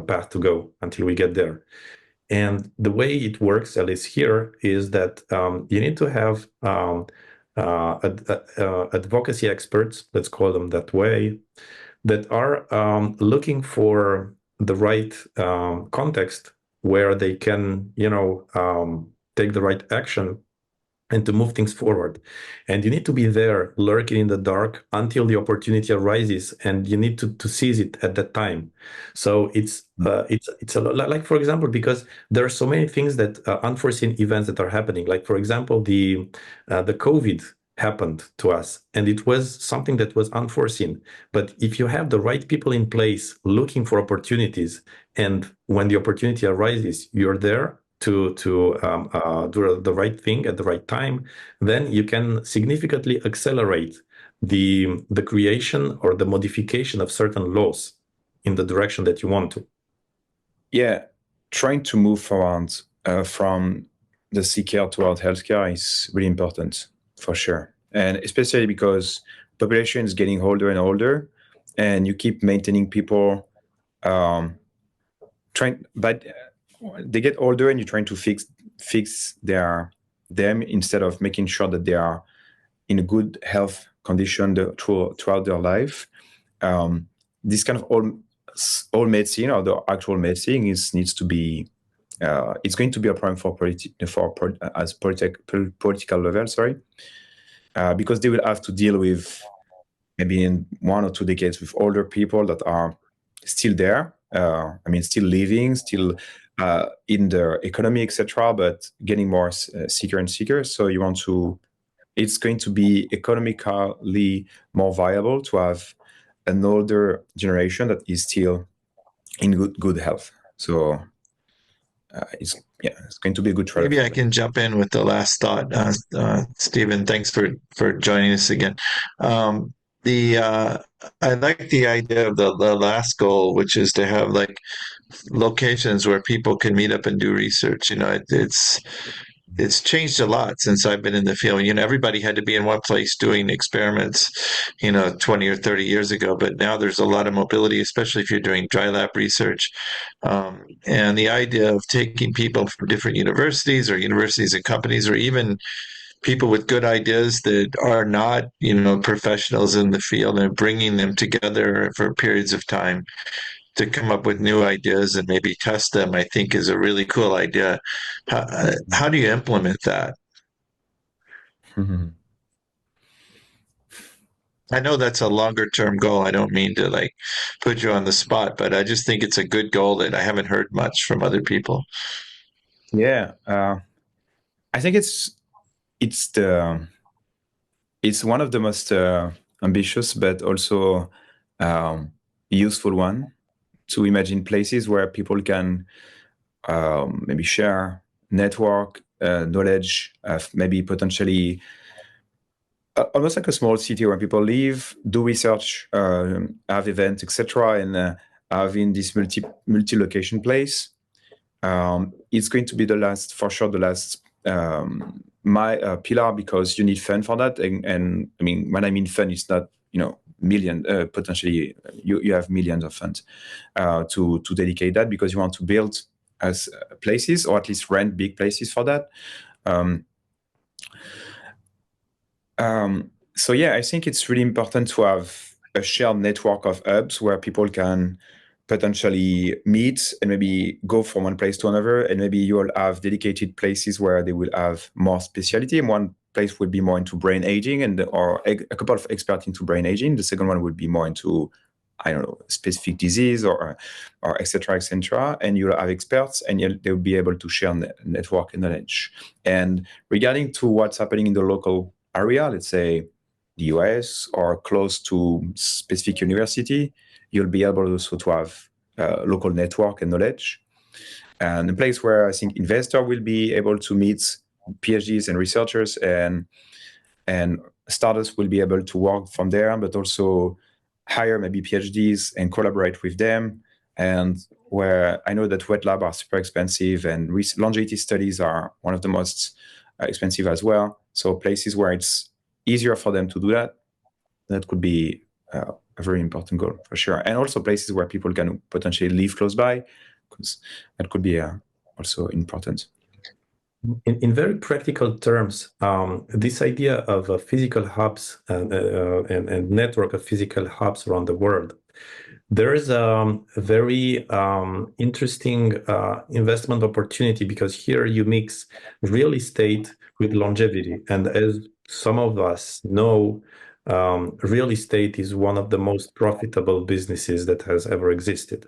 path to go until we get there. And the way it works, at least here, is that you need to have advocacy experts, let's call them that way, that are looking for the right context where they can, take the right action and to move things forward. And you need to be there lurking in the dark until the opportunity arises, and you need to seize it at that time. So it's a lot, like, for example, because there are so many things that unforeseen events that are happening. Like, for example, the COVID happened to us, and it was something that was unforeseen. But if you have the right people in place looking for opportunities, and when the opportunity arises, you're there to do the right thing at the right time, then you can significantly accelerate the creation or the modification of certain laws in the direction that you want to. Yeah, trying to move forward from the sick care toward healthcare is really important, for sure. And especially because population is getting older and older, and you keep maintaining people but they get older, and you're trying to fix them instead of making sure that they are in a good health condition throughout their life. This kind of old medicine, or the actual medicine, needs to be. It's going to be a problem for political level. Sorry. Because they will have to deal with, maybe in 1 or 2 decades, with older people that are still there. Still living, still in the economy, etc., but getting more sicker and sicker. So it's going to be economically more viable to have an older generation that is still in good health. So it's going to be a good trade. Maybe I can jump in with the last thought. Stephen, thanks for joining us again. I like the idea of the last goal, which is to have like locations where people can meet up and do research. It's changed a lot since I've been in the field. Everybody had to be in one place doing experiments, 20 or 30 years ago. But now there's a lot of mobility, especially if you're doing dry lab research. And the idea of taking people from different universities or universities and companies, or even people with good ideas that are not, professionals in the field, and bringing them together for periods of time to come up with new ideas and maybe test them, I think is a really cool idea. How do you implement that? Mm-hmm. I know that's a longer term goal. I don't mean to put you on the spot, but I just think it's a good goal that I haven't heard much from other people. Yeah, I think it's one of the most ambitious, but also useful one, to imagine places where people can maybe share, network, knowledge, maybe potentially almost like a small city where people live, do research, have events, etc., and having this multi-location place. It's going to be the last pillar, because you need fund for that. And I mean, when I mean fund, it's not, potentially you have millions of funds to dedicate that, because you want to build as places, or at least rent big places for that. So yeah, I think it's really important to have a shared network of hubs where people can potentially meet and maybe go from one place to another, and maybe you will have dedicated places where they will have more specialty, and one place would be more into brain aging, or a couple of experts into brain aging. The second one would be more into I don't know, specific disease or et cetera, and you'll have experts, and they'll be able to share network and knowledge. And regarding to what's happening in the local area, let's say the US or close to specific university, you'll be able also to have local network and knowledge. And a place where I think investor will be able to meet PhDs and researchers, and startups will be able to work from there, but also hire maybe PhDs and collaborate with them. And where I know that wet labs are super expensive, and longevity studies are one of the most expensive as well. So places where it's easier for them to do that could be a very important goal for sure. And also places where people can potentially live close by, because that could be also important. In very practical terms, this idea of physical hubs and network of physical hubs around the world, there is a very interesting investment opportunity, because here you mix real estate with longevity. And as some of us know, real estate is one of the most profitable businesses that has ever existed.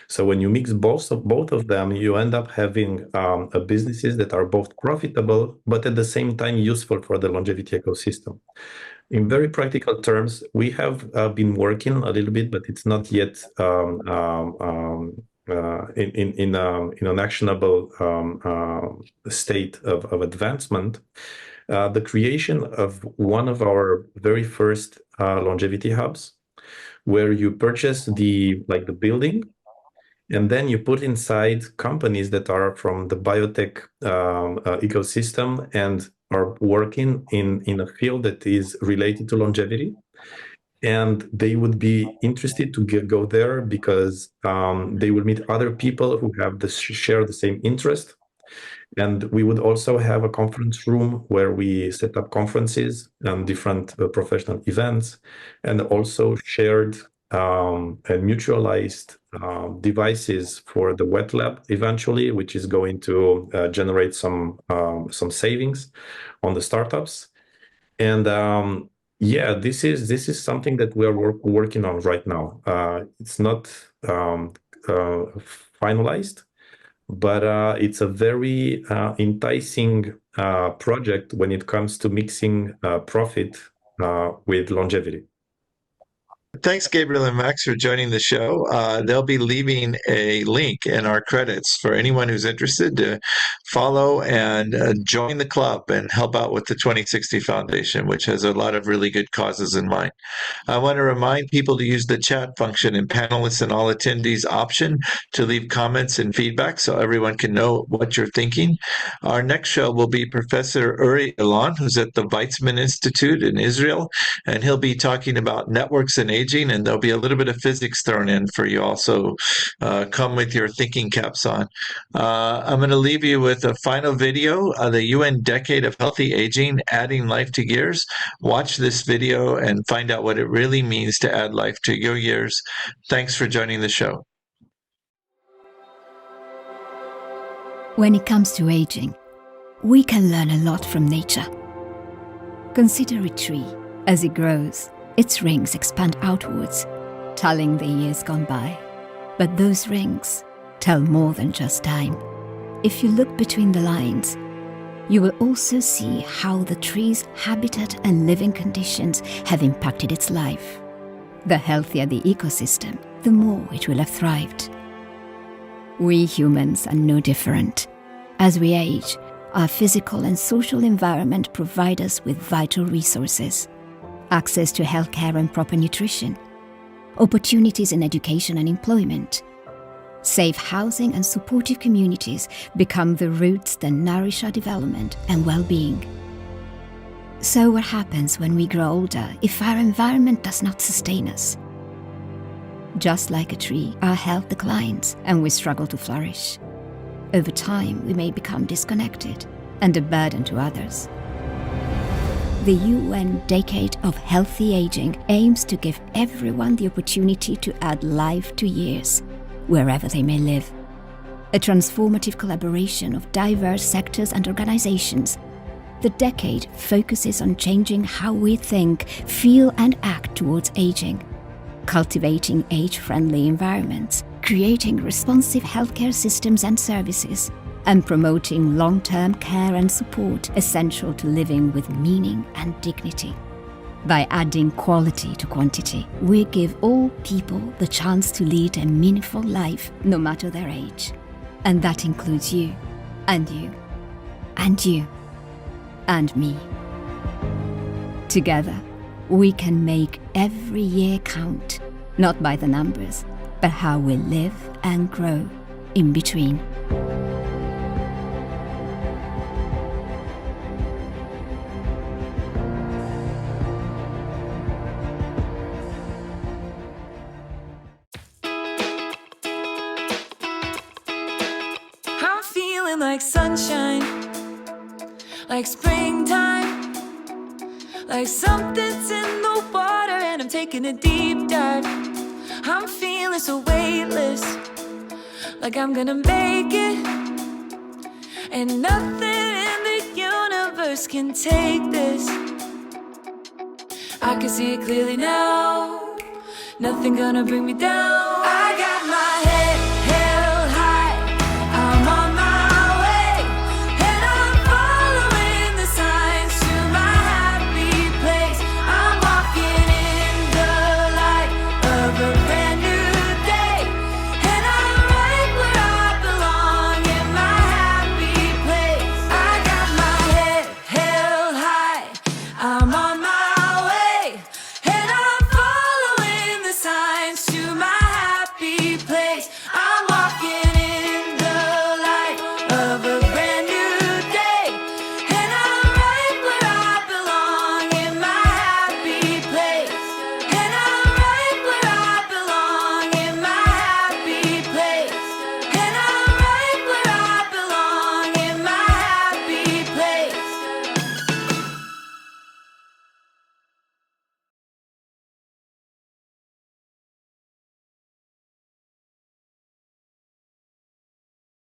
So when you mix both of them, you end up having businesses that are both profitable, but at the same time useful for the longevity ecosystem. In very practical terms, we have been working a little bit, but it's not yet in an actionable state of advancement. The creation of one of our very first longevity hubs, where you purchase the building, and then you put inside companies that are from the biotech ecosystem and are working in a field that is related to longevity. And they would be interested to go there because they will meet other people who have share the same interest. And we would also have a conference room where we set up conferences and different professional events, and also shared and mutualized devices for the wet lab eventually, which is going to generate some savings on the startups. And yeah, this is something that we are working on right now. It's not finalized, but it's a very enticing project when it comes to mixing profit with longevity. Thanks, Gabriel and Max, for joining the show. They'll be leaving a link in our credits for anyone who's interested to follow and join the club and help out with the 2060 Foundation, which has a lot of really good causes in mind. I want to remind people to use the chat function and panelists and all attendees option to leave comments and feedback so everyone can know what you're thinking. Our next show will be Professor Uri Ilan, who's at the Weizmann Institute in Israel, and he'll be talking about networks and aging, and there'll be a little bit of physics thrown in for you also. Come with your thinking caps on. I'm going to leave you with a final video, the UN Decade of Healthy Aging, Adding Life to Years. Watch this video and find out what it really means to add life to your years. Thanks for joining the show. When it comes to aging, we can learn a lot from nature. Consider a tree. As it grows, its rings expand outwards, telling the years gone by. But those rings tell more than just time. If you look between the lines, you will also see how the tree's habitat and living conditions have impacted its life. The healthier the ecosystem, the more it will have thrived. We humans are no different. As we age, our physical and social environment provide us with vital resources. Access to healthcare and proper nutrition, opportunities in education and employment. Safe housing and supportive communities become the roots that nourish our development and well-being. So what happens when we grow older if our environment does not sustain us? Just like a tree, our health declines and we struggle to flourish. Over time, we may become disconnected and a burden to others. The UN Decade of Healthy Aging aims to give everyone the opportunity to add life to years, wherever they may live. A transformative collaboration of diverse sectors and organizations, the decade focuses on changing how we think, feel and act towards aging. cultivating age-friendly environments, creating responsive healthcare systems and services, and promoting long-term care and support essential to living with meaning and dignity. By adding quality to quantity, we give all people the chance to lead a meaningful life, no matter their age. And that includes you, and you, and you, and me. Together, we can make every year count, not by the numbers, but how we live and grow in between. I'm feeling like sunshine, like springtime, like something's in the water and I'm taking a deep dive. I'm feeling so weightless, like I'm gonna make it, and nothing in the universe can take this. I can see it clearly now, nothing gonna bring me down.